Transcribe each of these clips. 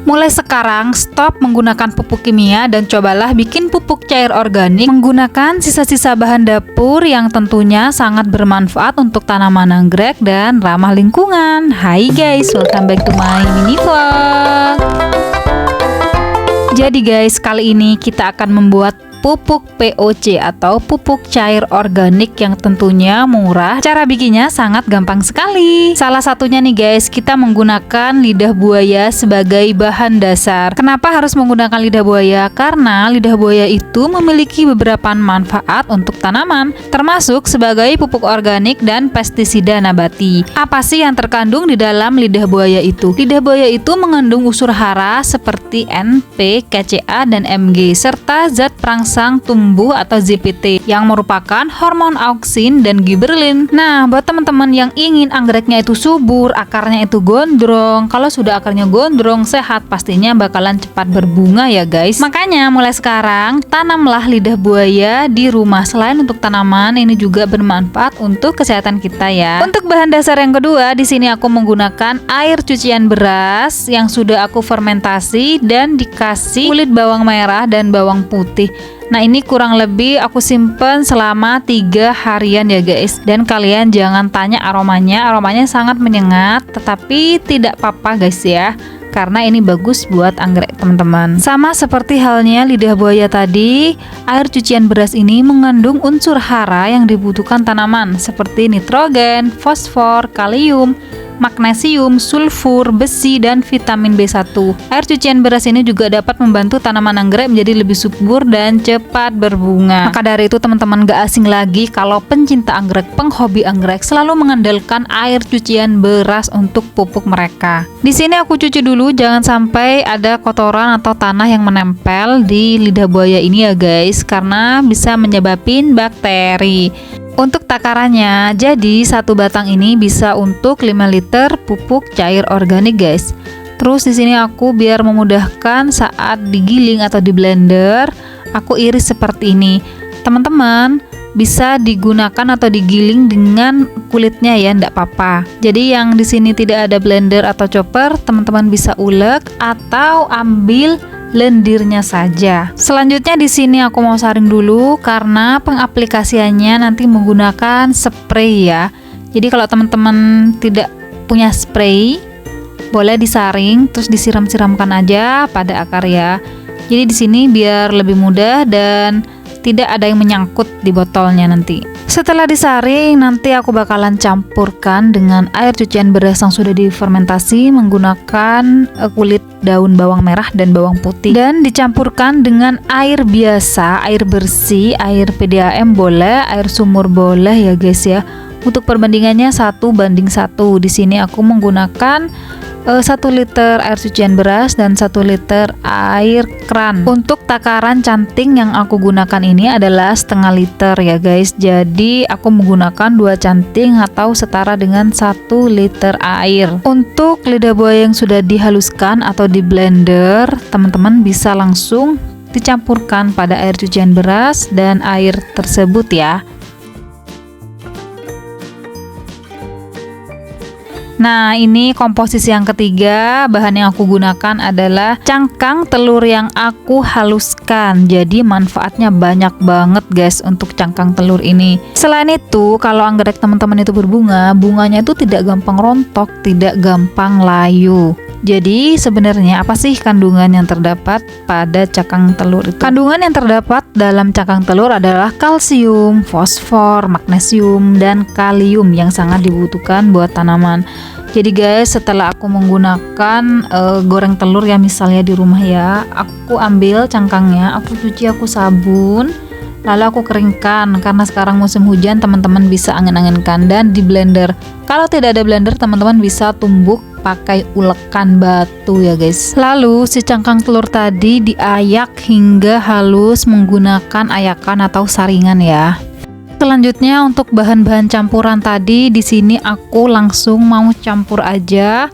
Mulai sekarang stop menggunakan pupuk kimia dan cobalah bikin pupuk cair organik menggunakan sisa-sisa bahan dapur yang tentunya sangat bermanfaat untuk tanaman anggrek dan ramah lingkungan. Hai guys, welcome back to my mini vlog. Jadi guys, kali ini kita akan membuat pupuk POC atau pupuk cair organik yang tentunya murah. Cara bikinnya sangat gampang sekali. Salah satunya nih guys, kita menggunakan lidah buaya sebagai bahan dasar. Kenapa harus menggunakan lidah buaya? Karena lidah buaya itu memiliki beberapa manfaat untuk tanaman, termasuk sebagai pupuk organik dan pestisida nabati. Apa sih yang terkandung di dalam lidah buaya itu? Lidah buaya itu mengandung unsur hara seperti NP, KCA, dan Mg, serta zat perangsang tumbuh atau ZPT yang merupakan hormon auksin dan giberlin. Nah, buat teman-teman yang ingin anggreknya itu subur, akarnya itu gondrong, kalau sudah akarnya gondrong, sehat, pastinya bakalan cepat berbunga ya guys. Makanya mulai sekarang tanamlah lidah buaya di rumah. Selain untuk tanaman, ini juga bermanfaat untuk kesehatan kita ya. Untuk bahan dasar yang kedua, di sini aku menggunakan air cucian beras yang sudah aku fermentasi dan dikasih kulit bawang merah dan bawang putih. Nah, ini kurang lebih aku simpen selama 3 harian ya guys. Dan kalian jangan tanya aromanya sangat menyengat, tetapi tidak apa-apa guys ya, karena ini bagus buat anggrek teman-teman. Sama seperti halnya lidah buaya tadi, air cucian beras ini mengandung unsur hara yang dibutuhkan tanaman seperti nitrogen, fosfor, kalium, magnesium, sulfur, besi, dan vitamin B1. Air cucian beras ini juga dapat membantu tanaman anggrek menjadi lebih subur dan cepat berbunga. Maka dari itu teman-teman gak asing lagi kalau pencinta anggrek, penghobi anggrek selalu mengandalkan air cucian beras untuk pupuk mereka. Di sini aku cuci dulu, jangan sampai ada kotoran atau tanah yang menempel di lidah buaya ini ya guys, karena bisa menyebabkan bakteri. Untuk takarannya, jadi satu batang ini bisa untuk 5 liter pupuk cair organik guys. Terus di sini aku biar memudahkan saat digiling atau di blender, aku iris seperti ini. Teman-teman bisa digunakan atau digiling dengan kulitnya ya, enggak apa-apa. Jadi yang di sini tidak ada blender atau chopper, teman-teman bisa ulek atau ambil lendirnya saja. Selanjutnya di sini aku mau saring dulu karena pengaplikasiannya nanti menggunakan spray ya. Jadi kalau teman-teman tidak punya spray, boleh disaring terus disiram-siramkan aja pada akar ya. Jadi di sini biar lebih mudah dan tidak ada yang menyangkut di botolnya nanti. Setelah disaring, nanti aku bakalan campurkan dengan air cucian beras yang sudah difermentasi menggunakan kulit daun bawang merah dan bawang putih, dan dicampurkan dengan air biasa, air bersih, air PDAM boleh, air sumur boleh ya guys ya. Untuk perbandingannya 1:1. Di sini aku menggunakan 1 liter air cucian beras dan 1 liter air keran. Untuk takaran canting yang aku gunakan ini adalah setengah liter ya guys. Jadi aku menggunakan 2 canting atau setara dengan 1 liter air. Untuk lidah buaya yang sudah dihaluskan atau di blender, teman-teman bisa langsung dicampurkan pada air cucian beras dan air tersebut ya. Nah, ini komposisi yang ketiga. Bahan yang aku gunakan adalah cangkang telur yang aku haluskan. Jadi manfaatnya banyak banget guys untuk cangkang telur ini. Selain itu, kalau anggrek teman-teman itu berbunga, bunganya itu tidak gampang rontok, tidak gampang layu. Jadi sebenarnya apa sih kandungan yang terdapat pada cangkang telur itu? Kandungan yang terdapat dalam cangkang telur adalah kalsium, fosfor, magnesium, dan kalium yang sangat dibutuhkan buat tanaman. Jadi guys, setelah aku menggunakan goreng telur ya misalnya di rumah ya, aku ambil cangkangnya, aku cuci, aku sabun, lalu aku keringkan. Karena sekarang musim hujan, teman-teman bisa angin-anginkan dan di blender. Kalau tidak ada blender, teman-teman bisa tumbuk pakai ulekan batu ya guys. Lalu si cangkang telur tadi diayak hingga halus menggunakan ayakan atau saringan ya. Selanjutnya untuk bahan-bahan campuran tadi, di sini aku langsung mau campur aja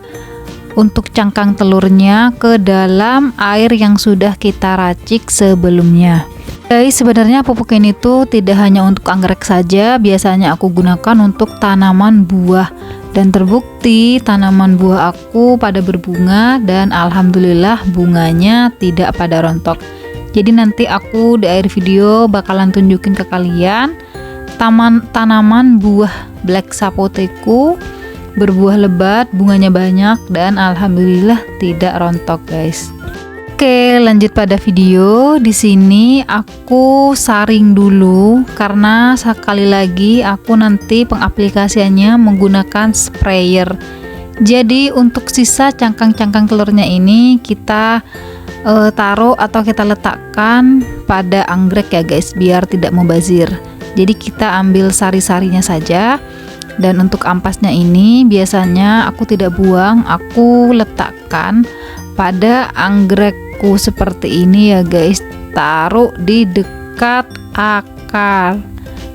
untuk cangkang telurnya ke dalam air yang sudah kita racik sebelumnya. Guys, sebenarnya pupuk ini tuh tidak hanya untuk anggrek saja, biasanya aku gunakan untuk tanaman buah Dan terbukti tanaman buah aku pada berbunga dan alhamdulillah bunganya tidak pada rontok. Jadi nanti aku di akhir video bakalan tunjukin ke kalian tanaman buah black sapoteku berbuah lebat, bunganya banyak dan alhamdulillah tidak rontok guys. Oke, lanjut pada video. Di sini aku saring dulu karena sekali lagi aku nanti pengaplikasiannya menggunakan sprayer. Jadi untuk sisa cangkang-cangkang telurnya ini kita taruh atau kita letakkan pada anggrek ya guys, biar tidak mubazir. Jadi kita ambil sari-sarinya saja. Dan untuk ampasnya ini biasanya aku tidak buang, aku letakkan pada anggrekku seperti ini ya guys, taruh di dekat akar.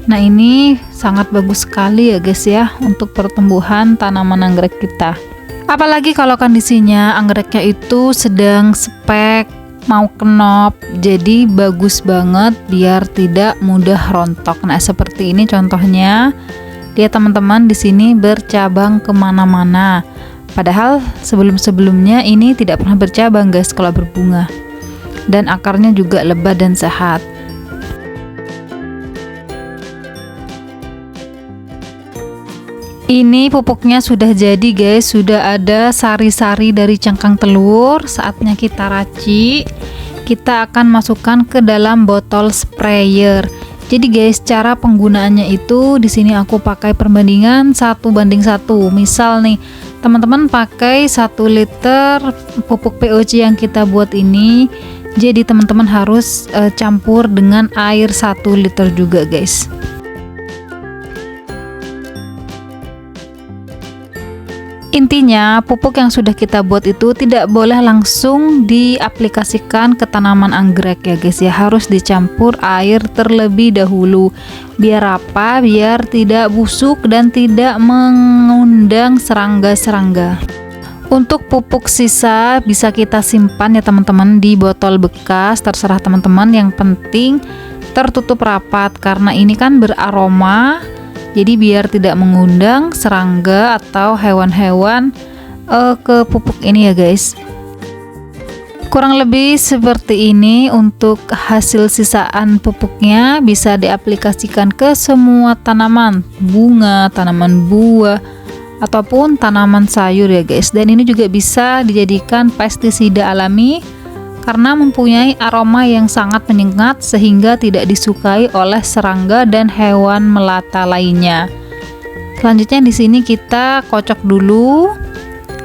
Nah ini sangat bagus sekali ya guys ya untuk pertumbuhan tanaman anggrek kita. Apalagi kalau kondisinya anggreknya itu sedang spek, mau kenop, jadi bagus banget biar tidak mudah rontok. Nah seperti ini contohnya. Lihat teman-teman, di sini bercabang kemana-mana. Padahal sebelum-sebelumnya ini tidak pernah bercabang guys kalau berbunga. Dan akarnya juga lebat dan sehat. Ini pupuknya sudah jadi guys, sudah ada sari-sari dari cangkang telur. Saatnya kita racik. Kita akan masukkan ke dalam botol sprayer. Jadi guys, cara penggunaannya itu di sini aku pakai perbandingan 1:1. Misal nih, teman-teman pakai 1 liter pupuk POC yang kita buat ini, jadi teman-teman harus campur dengan air 1 liter juga guys. Intinya pupuk yang sudah kita buat itu tidak boleh langsung diaplikasikan ke tanaman anggrek ya guys ya, harus dicampur air terlebih dahulu. Biar apa? Biar tidak busuk dan tidak mengundang serangga-serangga. Untuk pupuk sisa bisa kita simpan ya teman-teman di botol bekas, terserah teman-teman, yang penting tertutup rapat karena ini kan beraroma. Jadi biar tidak mengundang serangga atau hewan-hewan ke pupuk ini ya guys. Kurang lebih seperti ini untuk hasil sisaan pupuknya, bisa diaplikasikan ke semua tanaman bunga, tanaman buah, ataupun tanaman sayur ya guys. Dan ini juga bisa dijadikan pestisida alami karena mempunyai aroma yang sangat menyengat sehingga tidak disukai oleh serangga dan hewan melata lainnya. Selanjutnya di sini kita kocok dulu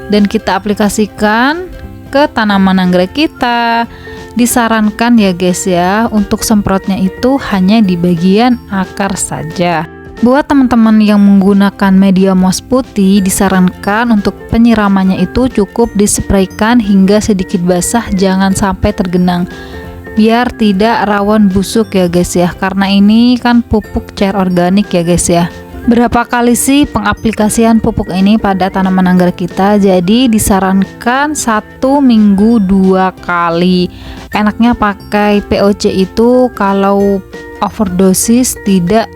dan kita aplikasikan ke tanaman anggrek kita. Disarankan ya guys ya, untuk semprotnya itu hanya di bagian akar saja. Buat teman-teman yang menggunakan media moss putih, disarankan untuk penyiramannya itu cukup dispraykan hingga sedikit basah, jangan sampai tergenang, biar tidak rawan busuk ya guys ya, karena ini kan pupuk cair organik ya guys ya. Berapa kali sih pengaplikasian pupuk ini pada tanaman anggrek kita? Jadi disarankan 1 minggu 2 kali. Enaknya pakai POC itu kalau overdosis tidak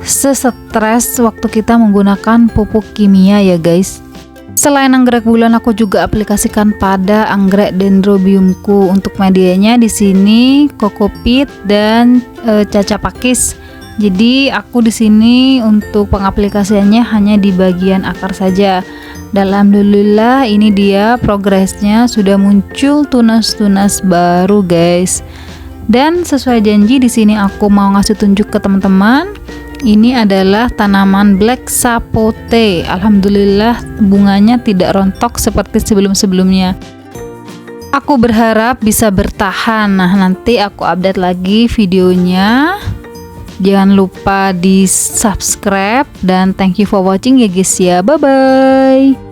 sesetres waktu kita menggunakan pupuk kimia ya guys. Selain anggrek bulan, aku juga aplikasikan pada anggrek dendrobiumku. Untuk medianya di sini kokopit dan caca pakis. Jadi aku di sini untuk pengaplikasiannya hanya di bagian akar saja. Dan alhamdulillah ini dia progresnya, sudah muncul tunas-tunas baru guys. Dan sesuai janji di sini aku mau ngasih tunjuk ke teman-teman. Ini adalah tanaman black sapote. Alhamdulillah bunganya tidak rontok seperti sebelum-sebelumnya. Aku berharap bisa bertahan. Nah, nanti aku update lagi videonya. Jangan lupa di subscribe dan thank you for watching ya guys ya. Bye bye.